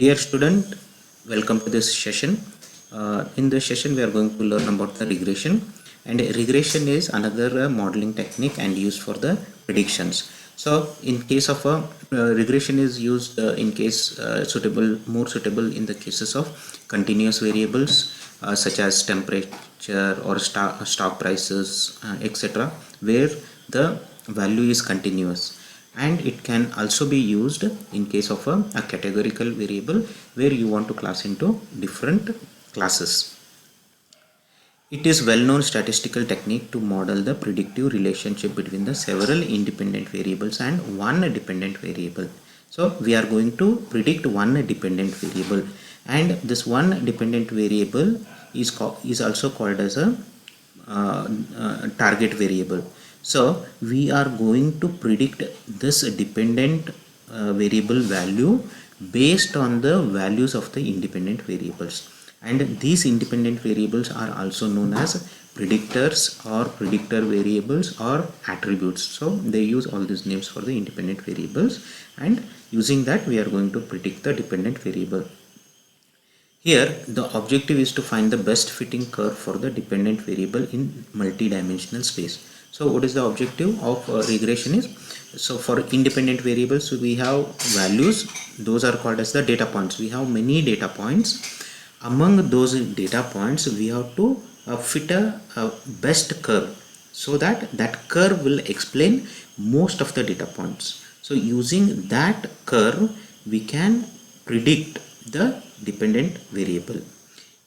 Dear student, welcome to this session. In this session, we are going to learn about the regression. And regression is another modeling technique and used for the predictions. So, in case of a regression is used in case more suitable in the cases of continuous variables such as temperature or stock prices, etc., where the value is continuous. And it can also be used in case of a categorical variable where you want to class into different classes. It is well-known statistical technique to model the predictive relationship between the several independent variables and one dependent variable. So we are going to predict one dependent variable, and this one dependent variable is also called as a target variable. So we are going to predict this dependent variable value based on the values of the independent variables, and these independent variables are also known as predictors or predictor variables or attributes. So they use all these names for the independent variables, and using that we are going to predict the dependent variable. Here the objective is to find the best fitting curve for the dependent variable in multi-dimensional space. So what is the objective of regression is, so for independent variables we have values, those are called as the data points. We have many data points. Among those data points we have to fit a best curve, so that curve will explain most of the data points. So using that curve we can predict the dependent variable.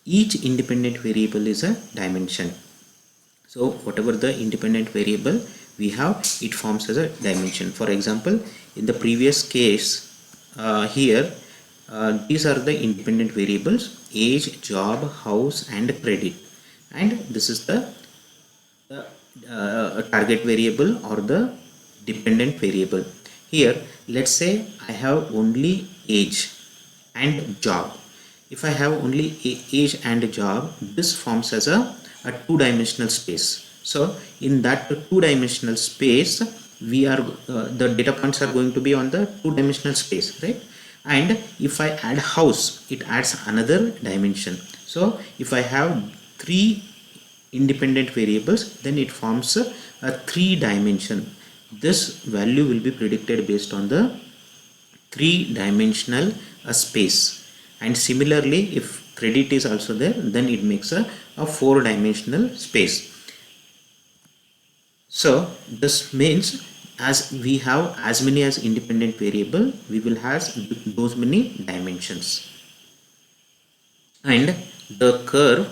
Each independent variable is a dimension. So whatever the independent variable we have, it forms as a dimension. For example, in the previous case, here these are the independent variables: age, job, house and credit, and this is the target variable or the dependent variable. Here let's say I have only age and job. If I have only age and job, this forms as a two-dimensional space. So in that two-dimensional space we are the data points are going to be on the two-dimensional space, right? And if I add house, it adds another dimension. So if I have three independent variables, then it forms a three-dimension. This value will be predicted based on the three-dimensional space. And similarly, if credit is also there, then it makes a four-dimensional space. So this means as we have as many as independent variable, we will have those many dimensions. And the curve,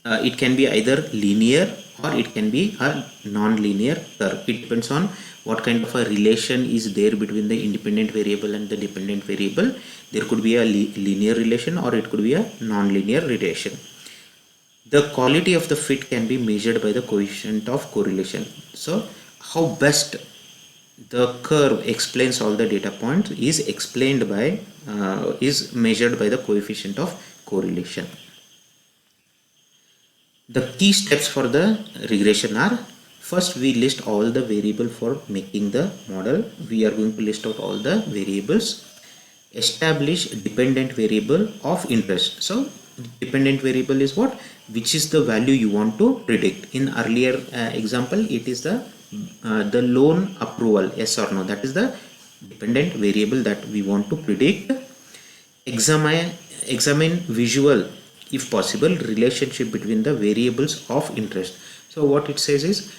it can be either linear or it can be a non-linear curve. It depends on what kind of a relation is there between the independent variable and the dependent variable. There could be a linear relation or it could be a non-linear relation. The quality of the fit can be measured by the coefficient of correlation. So how best the curve explains all the data points is explained by is measured by the coefficient of correlation. The key steps for the regression are: first we list all the variables for making the model. We are going to list out all the variables. Establish dependent variable of interest. So dependent variable is what? Which is the value you want to predict. In earlier example, it is the loan approval, yes or no. That is the dependent variable that we want to predict. Examine visual, if possible, relationship between the variables of interest. So what it says is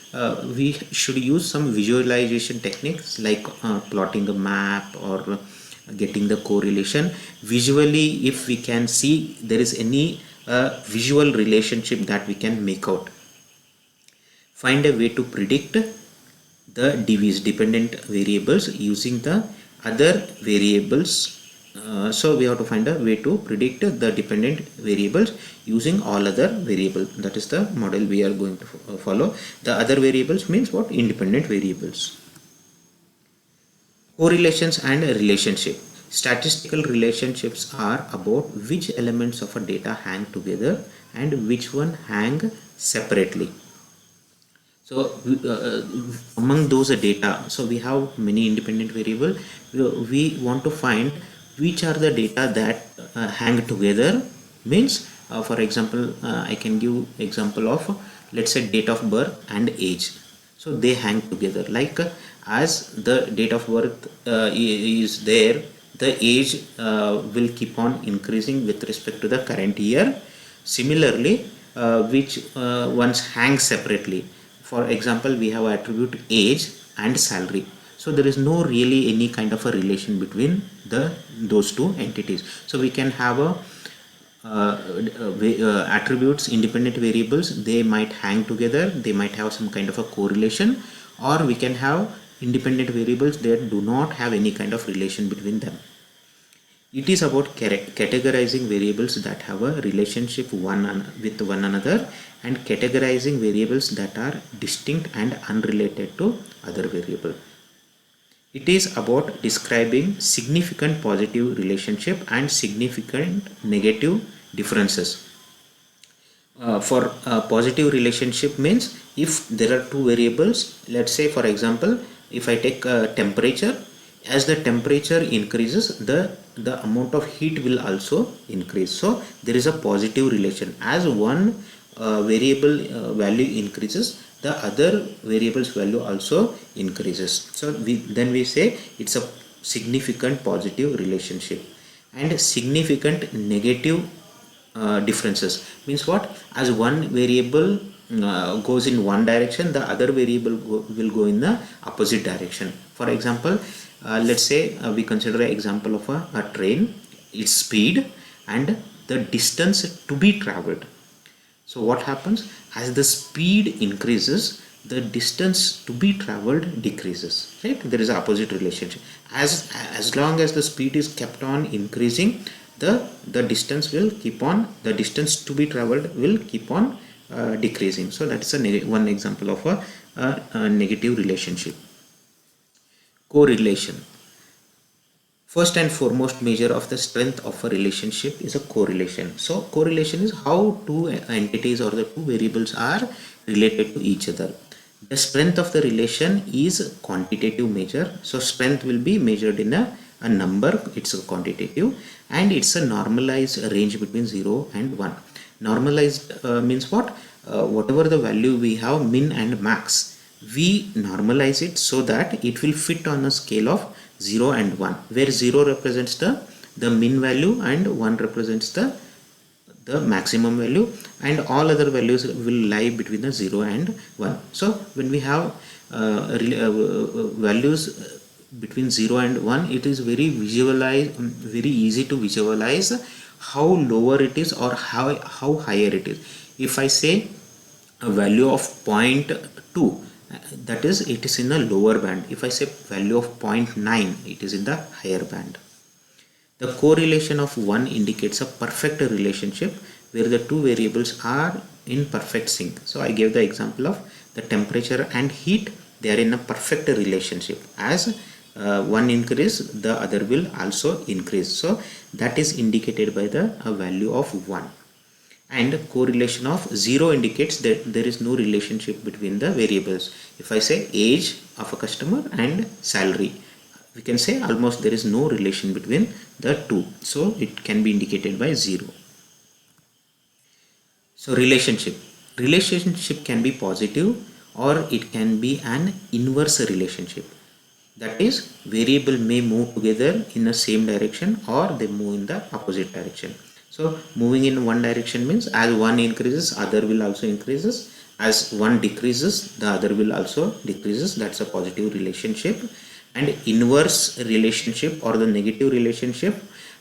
we should use some visualization techniques like plotting a map or getting the correlation visually. If we can see there is any visual relationship that we can make out. Find a way to predict the DVs, dependent variables, using the other variables. So we have to find a way to predict the dependent variables using all other variables. That is the model we are going to follow. The other variables means what? Independent variables. Correlations and relationship. Statistical relationships are about which elements of a data hang together and which one hang separately. So among those data, so we have many independent variables. We want to find which are the data that hang together means, for example, I can give example of, let's say, date of birth and age. So they hang together, like as the date of birth is there, the age will keep on increasing with respect to the current year. Similarly, which ones hang separately. For example, we have attribute age and salary. So there is no really any kind of a relation between those two entities. So we can have a attributes, independent variables, they might hang together, they might have some kind of a correlation, or we can have independent variables that do not have any kind of relation between them. It is about categorizing variables that have a relationship with one another, and categorizing variables that are distinct and unrelated to other variable. It is about describing significant positive relationship and significant negative differences. For a positive relationship means, if there are two variables, let's say for example, if I take temperature, as the temperature increases, the amount of heat will also increase. So there is a positive relation. As one variable value increases, the other variable's value also increases. So then we say it's a significant positive relationship. And significant negative differences means what? As one variable goes in one direction, the other variable will go in the opposite direction. For example, let's say we consider an example of a train, its speed and the distance to be traveled. So what happens? As the speed increases, the distance to be traveled decreases, right? There is an opposite relationship. As long as the speed is kept on increasing, the distance will keep on, the distance to be traveled will keep on decreasing. So that's one example of a negative relationship. Correlation. First and foremost measure of the strength of a relationship is a correlation. So correlation is how two entities or the two variables are related to each other. The strength of the relation is quantitative measure. So strength will be measured in a number, it's a quantitative, and it's a normalized range between 0 and 1. Normalized means what? Whatever the value we have, min and max, we normalize it so that it will fit on a scale of 0 and 1, where 0 represents the min value and 1 represents the maximum value, and all other values will lie between the 0 and 1. So when we have values between 0 and 1, it is very easy to visualize how lower it is or how higher it is. If I say a value of 0.2, that is, it is in the lower band. If I say value of 0.9, it is in the higher band. The correlation of 1 indicates a perfect relationship where the two variables are in perfect sync. So I gave the example of the temperature and heat. They are in a perfect relationship. As one increase, the other will also increase. So that is indicated by the value of 1. And correlation of 0 indicates that there is no relationship between the variables. If I say age of a customer and salary, we can say almost there is no relation between the two. So it can be indicated by 0. So relationship can be positive or it can be an inverse relationship. That is, variable may move together in the same direction or they move in the opposite direction. So moving in one direction means as one increases, other will also increases. As one decreases, the other will also decreases. That's a positive relationship. And inverse relationship or the negative relationship,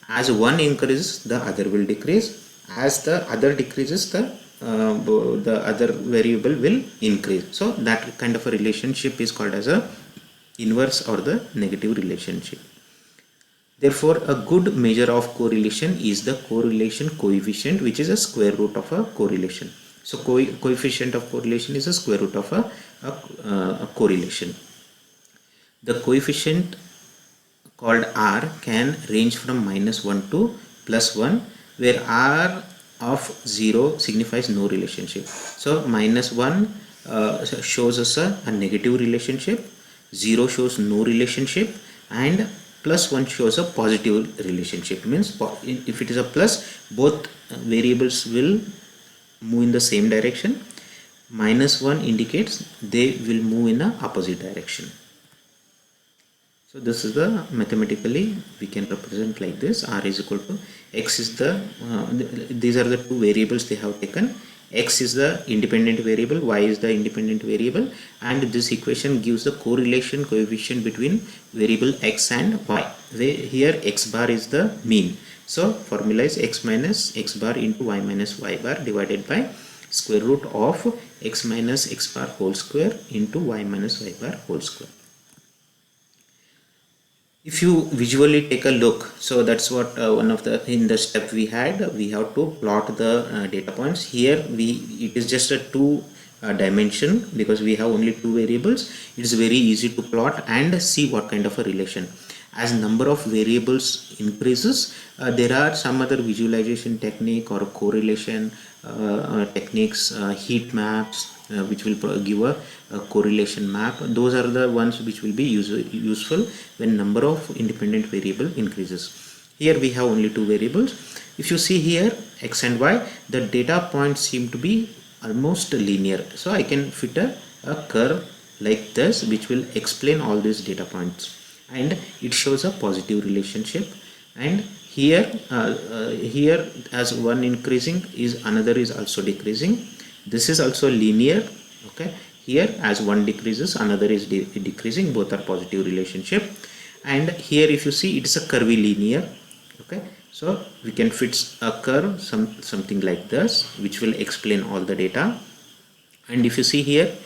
as one increases, the other will decrease. As the other decreases, the other variable will increase. So that kind of a relationship is called as a inverse or the negative relationship. Therefore, a good measure of correlation is the correlation coefficient, which is a square root of a correlation. So coefficient of correlation is a square root of a correlation. The coefficient called R can range from -1 to +1, where R of 0 signifies no relationship. So -1 shows us a negative relationship, 0 shows no relationship, and plus 1 shows a positive relationship, means if it is a plus, both variables will move in the same direction. Minus 1 indicates they will move in a opposite direction. So this is the mathematically we can represent like this. R is equal to x is the these are the two variables they have taken. X is the independent variable, y is the independent variable, and this equation gives the correlation coefficient between variable x and y. Here x bar is the mean. So formula is x minus x bar into y minus y bar divided by square root of x minus x bar whole square into y minus y bar whole square. If you visually take a look, so that's what one of the in the step we had, we have to plot the data points. Here it is just a two dimension, because we have only two variables. It is very easy to plot and see what kind of a relation. As number of variables increases, there are some other visualization technique or correlation techniques, heat maps, which will give a correlation map. Those are the ones which will be useful when number of independent variable increases. Here we have only two variables. If you see here x and y, the data points seem to be almost linear. So I can fit a curve like this which will explain all these data points, and it shows a positive relationship. And here here as one increasing is another is also decreasing. This is also linear. Okay, here as one decreases another is decreasing, both are positive relationship. And here if you see, it is a curvy linear. Okay, so we can fit a curve something like this which will explain all the data. And if you see here,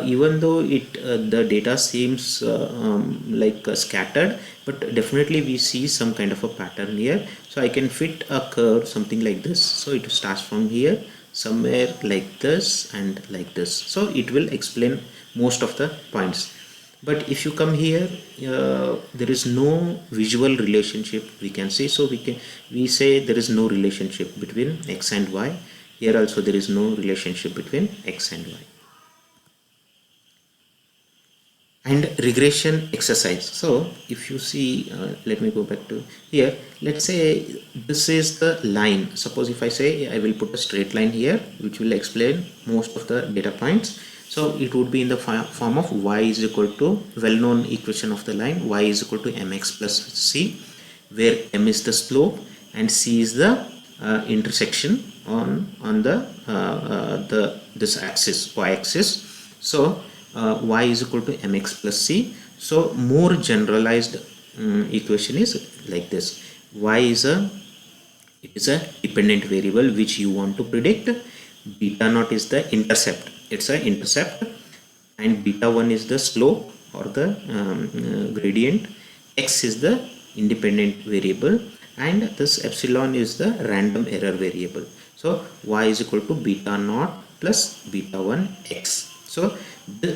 even though the data seems like scattered, but definitely we see some kind of a pattern here. So I can fit a curve something like this. So it starts from here somewhere like this and like this. So it will explain most of the points. But if you come here, there is no visual relationship we can see. So we say there is no relationship between x and y. Here also there is no relationship between x and y. And regression exercise. So if you see, let me go back to here. Let's say this is the line. Suppose if I say I will put a straight line here which will explain most of the data points. So it would be in the form of y is equal to well-known equation of the line, y is equal to mx plus c, where m is the slope and c is the intersection on this axis, y axis. So y is equal to mx plus c. So more generalized equation is like this. Y is a dependent variable which you want to predict. Beta naught is the intercept. It's an intercept, and beta 1 is the slope or the gradient. X is the independent variable, and this epsilon is the random error variable. So y is equal to beta naught plus beta 1 x. So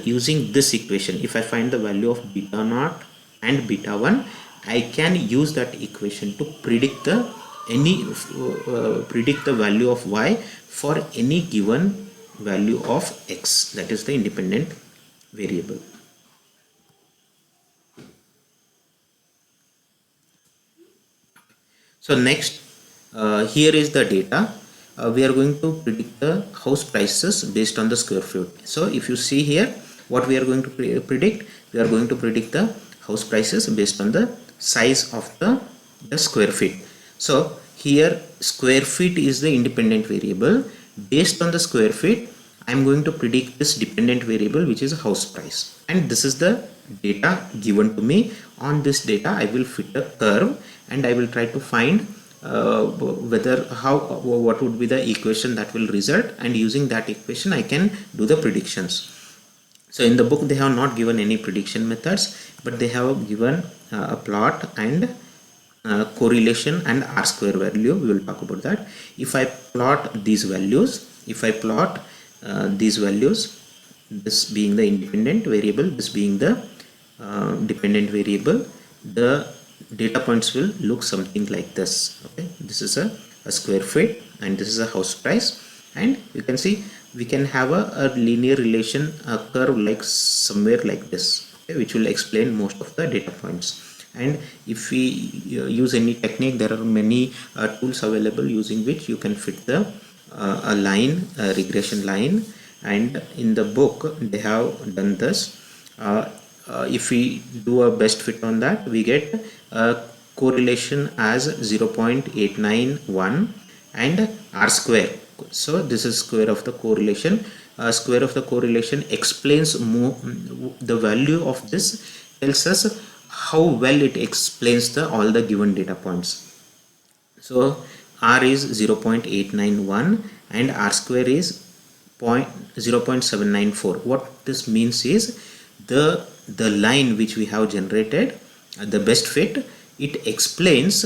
using this equation, if I find the value of beta naught and beta 1, I can use that equation to predict the value of y for any given value of x, that is the independent variable. So next, here is the data. We are going to predict the house prices based on the square feet. So if you see here, what we are going to predict, we are going to predict the house prices based on the size of the square feet. So here square feet is the independent variable. Based on the square feet, I am going to predict this dependent variable, which is a house price, and this is the data given to me. On this data I will fit a curve, and I will try to find what would be the equation that will result, and using that equation I can do the predictions. So in the book they have not given any prediction methods, but they have given a plot and correlation and R square value. We will talk about that. If I plot these values, these values, this being the independent variable, this being the dependent variable, the data points will look something like this. Okay, this is a square feet and this is a house price, and you can see we can have a linear relation, a curve like somewhere like this, okay, which will explain most of the data points. And if we use any technique, there are many tools available using which you can fit the a line, a regression line. And in the book they have done this. If we do a best fit on that, we get a correlation as 0.891 and r square. So this is square of the correlation. Square of the correlation explains more, the value of this tells us how well it explains the all the given data points. So r is 0.891 and r square is 0.794. What this means is the line which we have generated, the best fit, it explains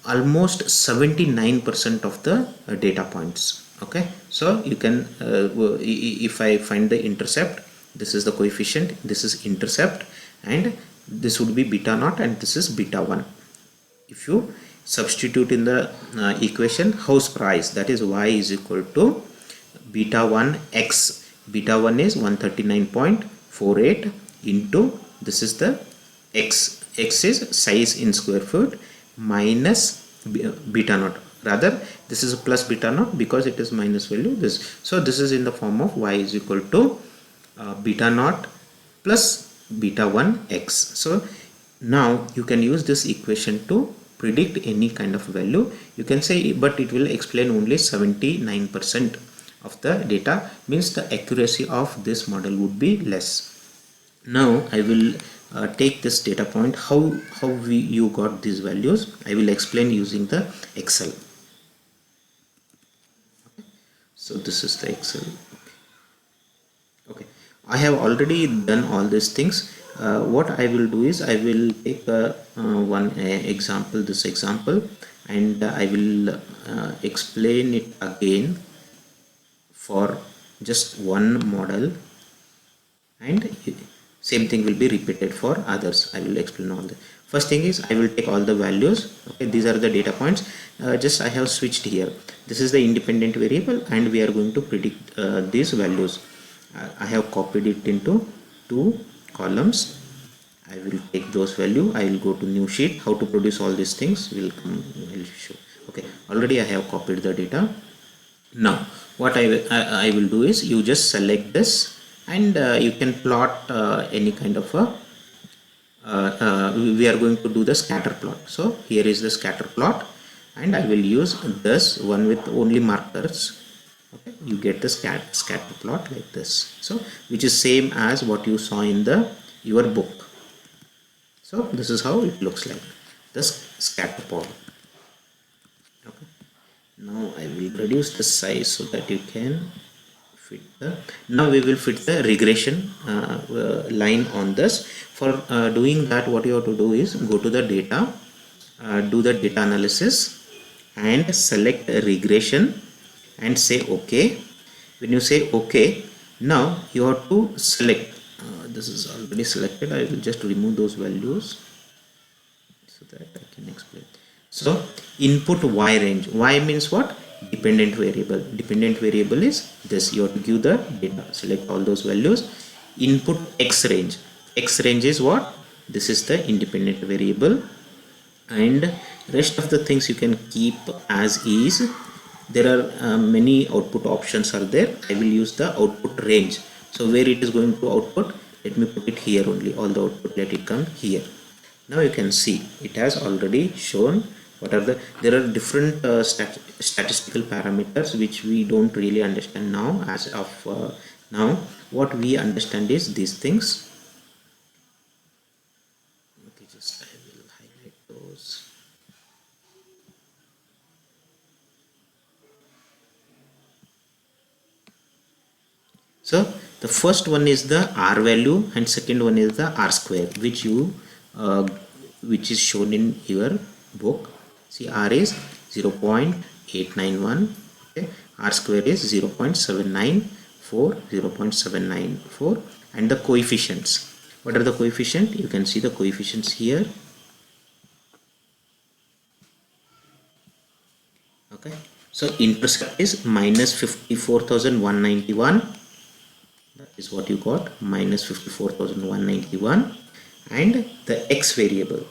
almost 79% of the data points. Okay, so you can if I find the intercept, this is the coefficient, this is intercept, and this would be beta naught and this is beta 1. If you substitute in the equation house price, that is y is equal to beta 1 x. Beta 1 is 139.48 into, this is the x is size in square foot, minus beta naught. Rather, this is a plus beta naught because it is minus value this. So this is in the form of y is equal to beta naught plus beta 1 x. So now you can use this equation to predict any kind of value. You can say, but it will explain only 79% of the data, means the accuracy of this model would be less. Now I will take this data point, how you got these values. I will explain using the Excel. So this is the Excel. Okay, I have already done all these things. What I will do is I will take one example, this example, and I will explain it again for just one model, and same thing will be repeated for others. I will explain all the first thing is I will take all the values. Okay, these are the data points. Just I have switched here. This is the independent variable and we are going to predict these values. I have copied it into two columns. I will take those value. I will go to new sheet. How to produce all these things will show. Okay, already I have copied the data. Now what I will do is you just select this and you can plot any kind of a we are going to do the scatter plot. So here is the scatter plot and I will use this one with only markers. Okay, you get the scatter plot like this, so which is same as what you saw in the your book. So this is how it looks like, the scatter plot. Okay, now I will reduce the size so that you can fit the, now we will fit the regression line on this. For doing that, what you have to do is go to the data, do the data analysis and select regression and say OK. When you say OK, now you have to select, this is already selected. I will just remove those values so that I can explain. So input y range, y means what? Dependent variable. Dependent variable is this. You have to give the data, select all those values. Input x range. X range is what? This is the independent variable, and rest of the things you can keep as is. There are many output options are there. I will use the output range. So where it is going to output, let me put it here only. All the output, let it come here. Now you can see it has already shown what are the, there are different statistical parameters which we don't really understand now. As of now, what we understand is these things. Okay, just I will highlight those. So the first one is the r value and second one is the r square, which you which is shown in your book. See, r is 0.891, okay, r square is 0.794, 0.794, and the coefficients. What are the coefficients? You can see the coefficients here. Okay, so intercept is minus 54,191. That is what you got, minus 54,191, and the x variable.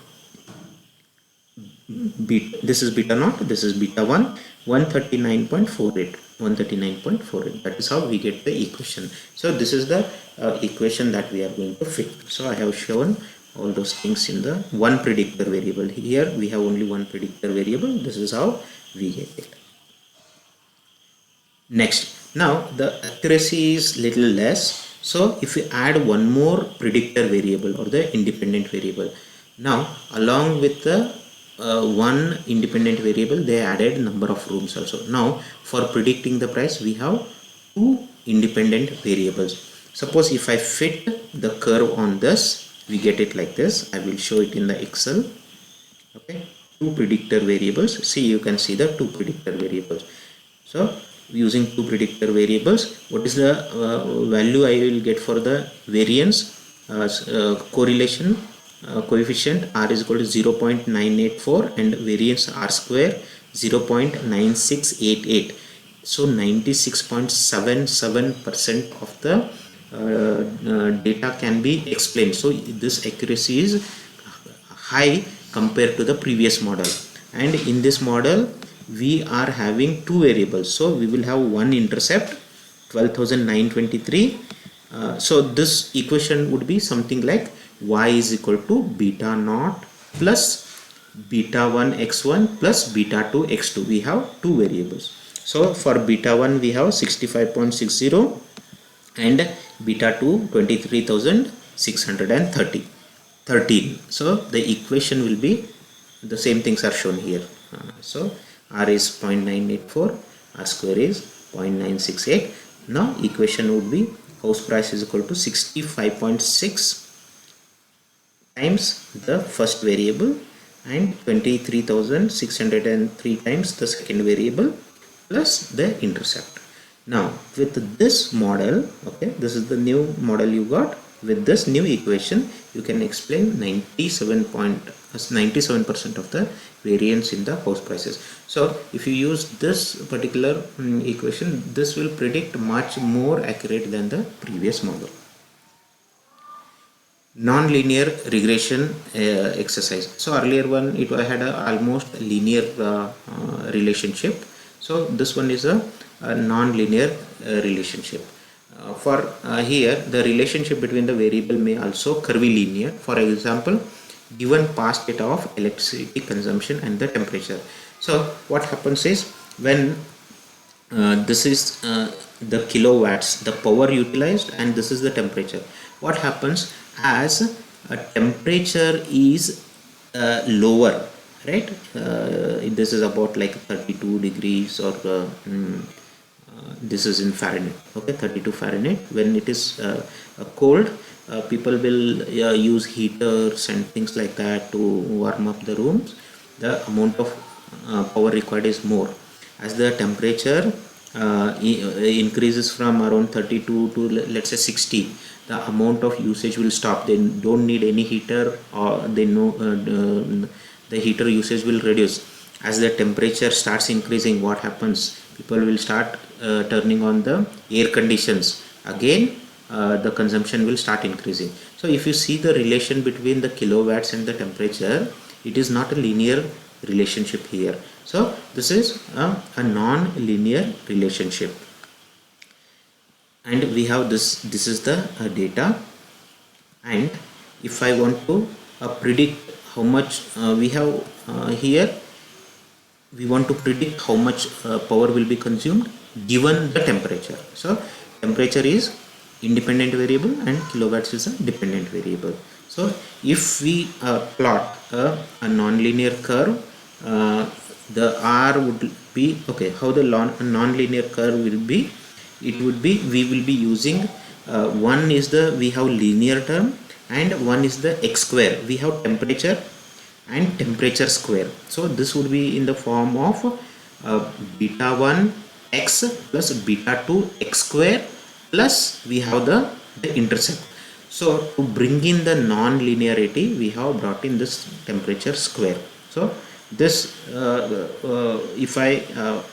this is beta naught, this is beta 1, 139.48, 139.48. That is how we get the equation. So this is the equation that we are going to fit. So I have shown all those things in the one predictor variable. Here we have only one predictor variable. This is how we get it. Next, now the accuracy is little less. So if we add one more predictor variable or the independent variable, now along with the one independent variable, they added number of rooms also. Now for predicting the price, we have two independent variables. Suppose if I fit the curve on this, we get it like this. I will show it in the Excel. Okay, two predictor variables. See, you can see the two predictor variables. So using two predictor variables, what is the value I will get for the variance correlation coefficient R is equal to 0.984 and variance R square 0.9688. So 96.77% of the data can be explained. So this accuracy is high compared to the previous model, and in this model we are having two variables. So we will have one intercept 12,923. So this equation would be something like y is equal to beta naught plus beta 1 x1 plus beta 2 x2. We have two variables. So for beta 1 we have 65.60 and beta 2 23,613. So the equation will be the same things are shown here. So R is 0.984, R square is 0.968. Now equation would be house price is equal to 65.6 times the first variable and 23,603 times the second variable plus the intercept. Now with this model, okay, this is the new model you got. With this new equation, you can explain 97% of the variance in the house prices. So if you use this particular equation, this will predict much more accurate than the previous model. Non-linear regression exercise. So earlier one, it had a almost linear relationship. So this one is a non-linear relationship. Here the relationship between the variable may also curvilinear. For example, given past data of electricity consumption and the temperature. So what happens is when this is the kilowatts, the power utilized, and this is the temperature. What happens as a temperature is lower, right? This is about like 32 degrees or this is in Fahrenheit, okay, 32 Fahrenheit. When it is cold, people will use heaters and things like that to warm up the rooms. The amount of power required is more. As the temperature increases from around 32 to let's say 60, the amount of usage will stop. They don't need any heater, or they know the heater usage will reduce. As the temperature starts increasing, what happens? People will start turning on the air conditions. Again, the consumption will start increasing. So if you see the relation between the kilowatts and the temperature, it is not a linear relationship here. So this is a non-linear relationship, and we have this is the data. And if I want to predict how much we have here, we want to predict how much power will be consumed given the temperature. So temperature is independent variable and kilowatts is a dependent variable. So if we plot a non-linear curve, the R would be, okay, how the non-linear curve will be? It would be, we will be using one is we have linear term, and one is the x square. We have temperature and temperature square. So this would be in the form of beta 1 x plus beta 2 x square plus we have the intercept. So to bring in the non-linearity, we have brought in this temperature square. So this if I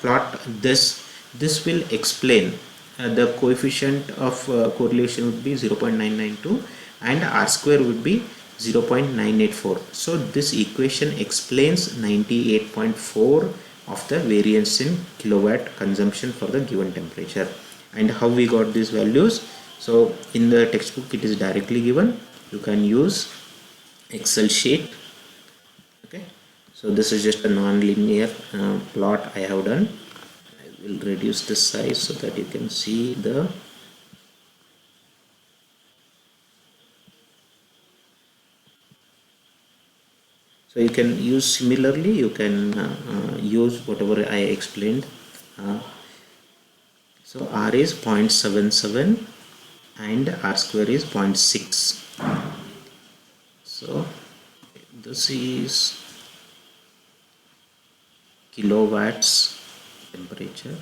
plot this will explain the coefficient of correlation would be 0.992 and R square would be 0.984. So this equation explains 98.4 of the variance in kilowatt consumption for the given temperature. And how we got these values? So in the textbook it is directly given. You can use Excel sheet. Okay, so this is just a non-linear plot I have done. I will reduce the size so that you can see the so you can use similarly, you can use whatever I explained. So R is 0.77 and R square is 0.6. So this is kilowatts temperature,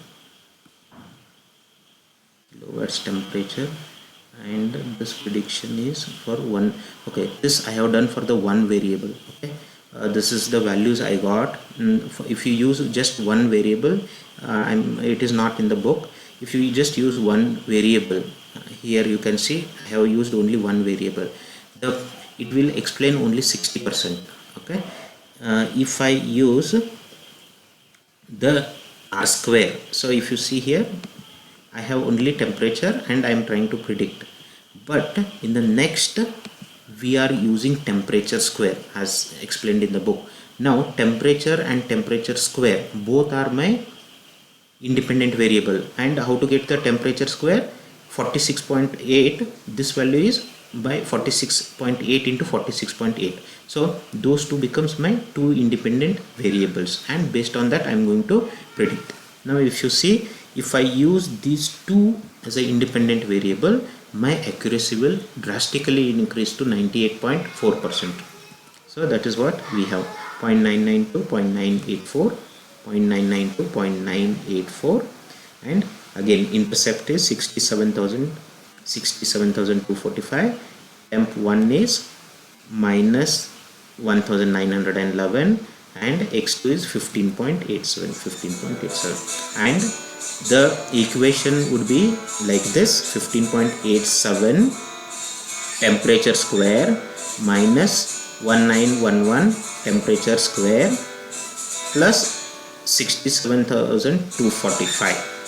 and this prediction is for one. Okay, this I have done for the one variable. Okay, this is the values I got. If you use just one variable, it is not in the book. If you just use one variable, here you can see I have used only one variable. It will explain only 60%. Okay, if I use the R square, so if you see here, I have only temperature and I am trying to predict, but in the next we are using temperature square as explained in the book. Now temperature and temperature square both are my independent variable, and how to get the temperature square? 46.8, this value is by 46.8 into 46.8, so those two becomes my two independent variables, and based on that I am going to predict. Now if you see, if I use these two as an independent variable, my accuracy will drastically increase to 98.4%. so that is what we have: 0.992, 0.984, 0.992, 0.984, and again intercept is 67,245. temp 1 is minus 1911, and x2 is 15.87, and the equation would be like this: 15.87 temperature square minus 1911 temperature square plus 67,245.